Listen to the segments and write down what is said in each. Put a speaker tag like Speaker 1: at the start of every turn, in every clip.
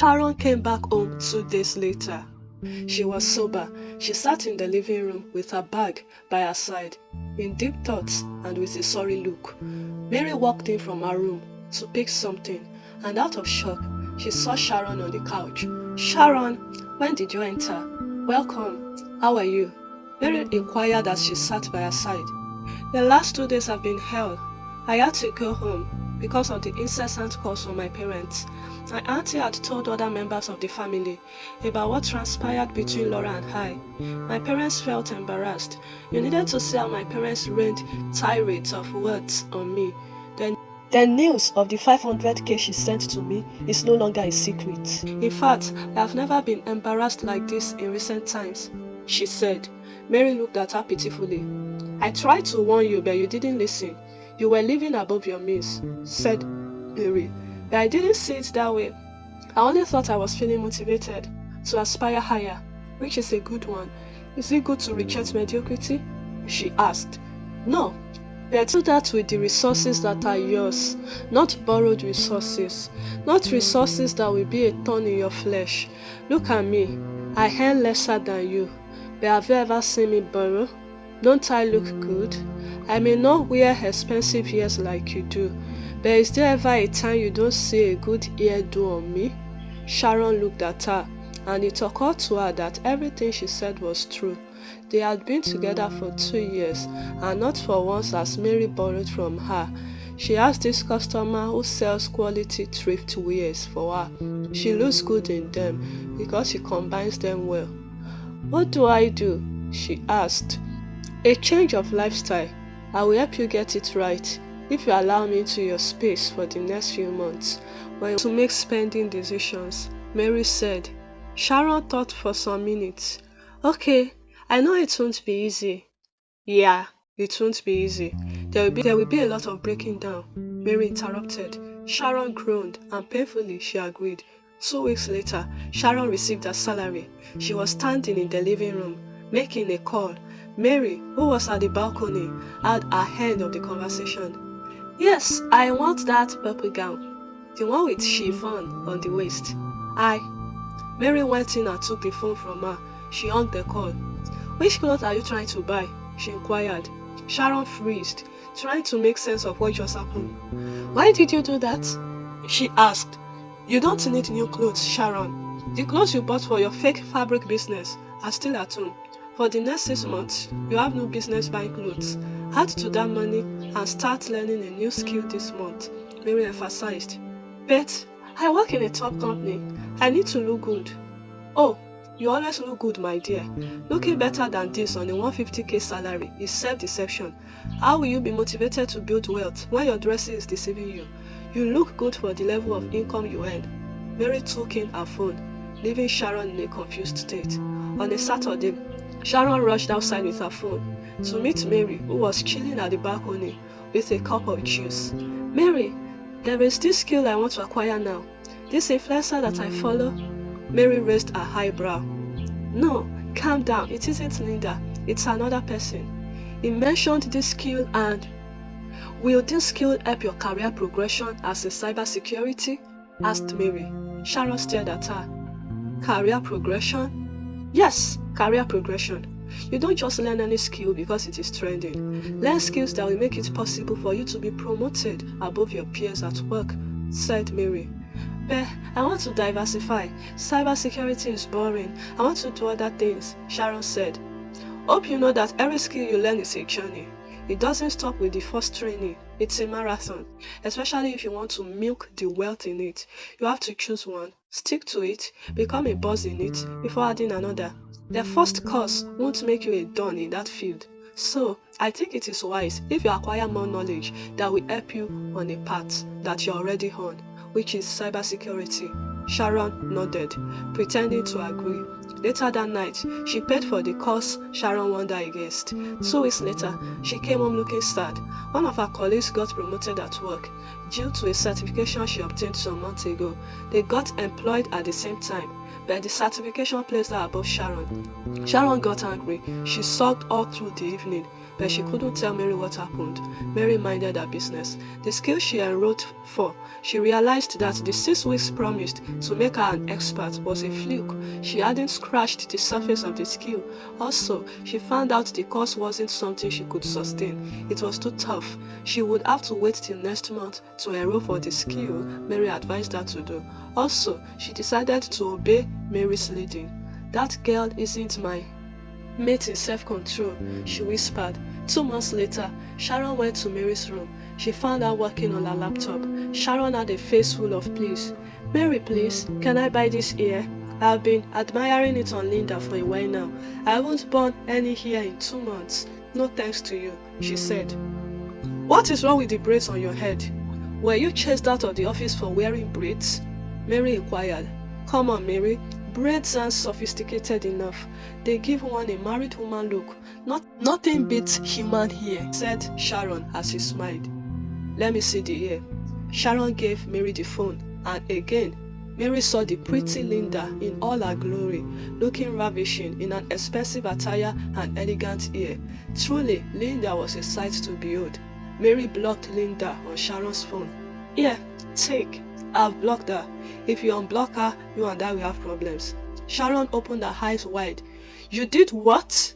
Speaker 1: Sharon came back home 2 days later. She was sober. She sat in the living room with her bag by her side, in deep thoughts and with a sorry look. Mary walked in from her room to pick something, and out of shock, she saw Sharon on the couch. "Sharon, when did you enter? Welcome. How are you?" Mary inquired as she sat by her side. "The last 2 days have been hell. I had to go home because of the incessant calls from my parents. My auntie had told other members of the family about what transpired between Laura and I. My parents felt embarrassed. You needed to see how my parents rained tirades of words on me. The news of the 500k she sent to me is no longer a secret. In fact, I have never been embarrassed like this in recent times," she said. Mary looked at her pitifully. "I tried to warn you, but you didn't listen. You were living above your means," said Mary. "But I didn't see it that way. I only thought I was feeling motivated to aspire higher, which is a good one. Is it good to reject mediocrity?" she asked. "No, but do that with the resources that are yours, not borrowed resources, not resources that will be a thorn in your flesh. Look at me. I earn lesser than you, but have you ever seen me borrow? Don't I look good? I may not wear expensive ears like you do, but is there ever a time you don't see a good hairdo on me?" Sharon looked at her, and it occurred to her that everything she said was true. They had been together for 2 years, and not for once has Mary borrowed from her. She has this customer who sells quality thrift wares for her. She looks good in them because she combines them well. "What do I do?" she asked. "A change of lifestyle. I will help you get it right if you allow me into your space for the next few months when to make spending decisions," Mary said. Sharon thought for some minutes. "Okay, I know it won't be easy." "Yeah, it won't be easy. There will be a lot of breaking down," Mary interrupted. Sharon groaned, and painfully she agreed. 2 weeks later, Sharon received her salary. She was standing in the living room, making a call. Mary, who was at the balcony, had her hand of the conversation. "Yes, I want that purple gown. The one with chiffon on the waist." Mary went in and took the phone from her. She hung the call. "Which clothes are you trying to buy?" she inquired. Sharon freezed, trying to make sense of what just happened. "Why did you do that?" she asked. "You don't need new clothes, Sharon. The clothes you bought for your fake fabric business are still at home. For the next 6 months, you have no business buying clothes. Add to that money and start learning a new skill this month," Mary emphasized. "But I work in a top company. I need to look good." "Oh, you always look good, my dear. Looking better than this on a 150k salary is self-deception. How will you be motivated to build wealth when your dressing is deceiving you? You look good for the level of income you earn." Mary took in her phone, leaving Sharon in a confused state. On a Saturday, Sharon rushed outside with her phone to meet Mary, who was chilling at the balcony with a cup of juice. "Mary, there is this skill I want to acquire now. This influencer that I follow." Mary raised her eyebrow. "No, calm down. It isn't Linda. It's another person. He mentioned this skill, and will this skill help your career progression as a cybersecurity?" asked Mary. Sharon stared at her. "Career progression?" "Yes, career progression. You don't just learn any skill because it is trending. Learn skills that will make it possible for you to be promoted above your peers at work," said Mary. "But I want to diversify. Cybersecurity is boring. I want to do other things," Sharon said. "Hope you know that every skill you learn is a journey. It doesn't stop with the first training. It's a marathon, especially if you want to milk the wealth in it. You have to choose one, stick to it, become a boss in it before adding another. The first course won't make you a don in that field. So, I think it is wise if you acquire more knowledge that will help you on a path that you're already on, which is cybersecurity." Sharon nodded, pretending to agree. Later that night, she paid for the course Sharon warned her against. 2 weeks later, she came home looking sad. One of her colleagues got promoted at work due to a certification she obtained some months ago. They got employed at the same time. but the certification placed her above Sharon. Sharon got angry. She sulked all through the evening, but she couldn't tell Mary what happened. Mary minded her business. The skill she enrolled for, she realized that the 6 weeks promised to make her an expert was a fluke. She hadn't scratched the surface of the skill. Also, she found out the course wasn't something she could sustain. It was too tough. She would have to wait till next month to enroll for the skill Mary advised her to do. Also, she decided to obey Mary's leading. That girl isn't my mate in self-control, she whispered. 2 months later, Sharon went to Mary's room. She found her working on her laptop. Sharon had a face full of pleas. Mary, please, can I buy this ear? I've been admiring it on Linda for a while now. I haven't bought any hair in 2 months. No thanks to you, she said. What is wrong with the braids on your head? Were you chased out of the office for wearing braids? Mary inquired. Come on, Mary. Braids aren't sophisticated enough. They give one a married woman look. Nothing beats human hair, said Sharon as she smiled. Let me see the hair. Sharon gave Mary the phone, and again, Mary saw the pretty Linda in all her glory, looking ravishing in an expensive attire and elegant hair. Truly, Linda was a sight to behold. Mary blocked Linda on Sharon's phone. Here, take. I've blocked her. If you unblock her, you and I will have problems. Sharon opened her eyes wide. You did what?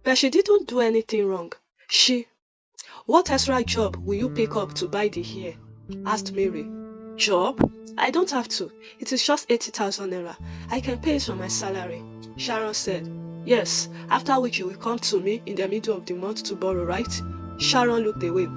Speaker 1: But she didn't do anything wrong. What extra job will you pick up to buy the hair? Asked Mary. Job? I don't have to. It is just 80,000 naira. I can pay it from my salary. Sharon said. Yes, after which you will come to me in the middle of the month to borrow, right? Sharon looked away.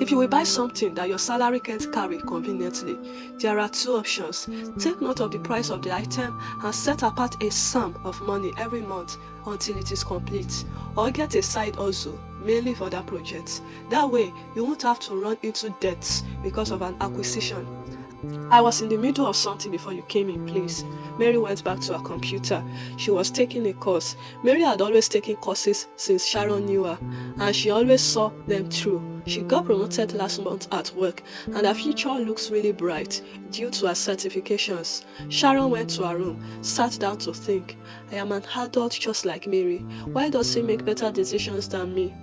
Speaker 1: If you will buy something that your salary can't carry conveniently, there are 2 options. Take note of the price of the item and set apart a sum of money every month until it is complete. Or get a side hustle, mainly for that project. That way, you won't have to run into debts because of an acquisition. I was in the middle of something before you came in, please. Mary went back to her computer. She was taking a course. Mary had always taken courses since Sharon knew her, and she always saw them through. She got promoted last month at work, and her future looks really bright due to her certifications. Sharon went to her room, sat down to think. I am an adult just like Mary. Why does she make better decisions than me?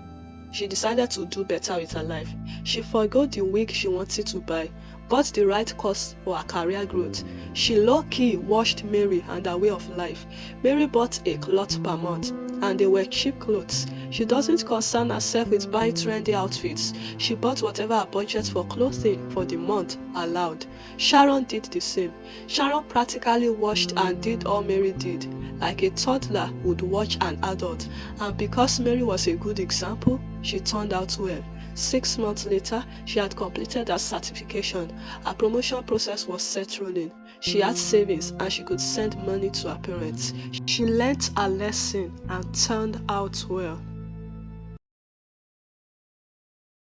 Speaker 1: She decided to do better with her life. She forgot the wig she wanted to buy, bought the right course for her career growth. She low-key watched Mary and her way of life. Mary bought a cloth per month, and they were cheap clothes. She doesn't concern herself with buying trendy outfits. She bought whatever her budget for clothing for the month allowed. Sharon did the same. Sharon practically watched and did all Mary did, like a toddler would watch an adult, and because Mary was a good example, she turned out well. 6 months later, she had completed her certification. Her promotion process was set rolling. She had savings and she could send money to her parents. She learnt her lesson and turned out well.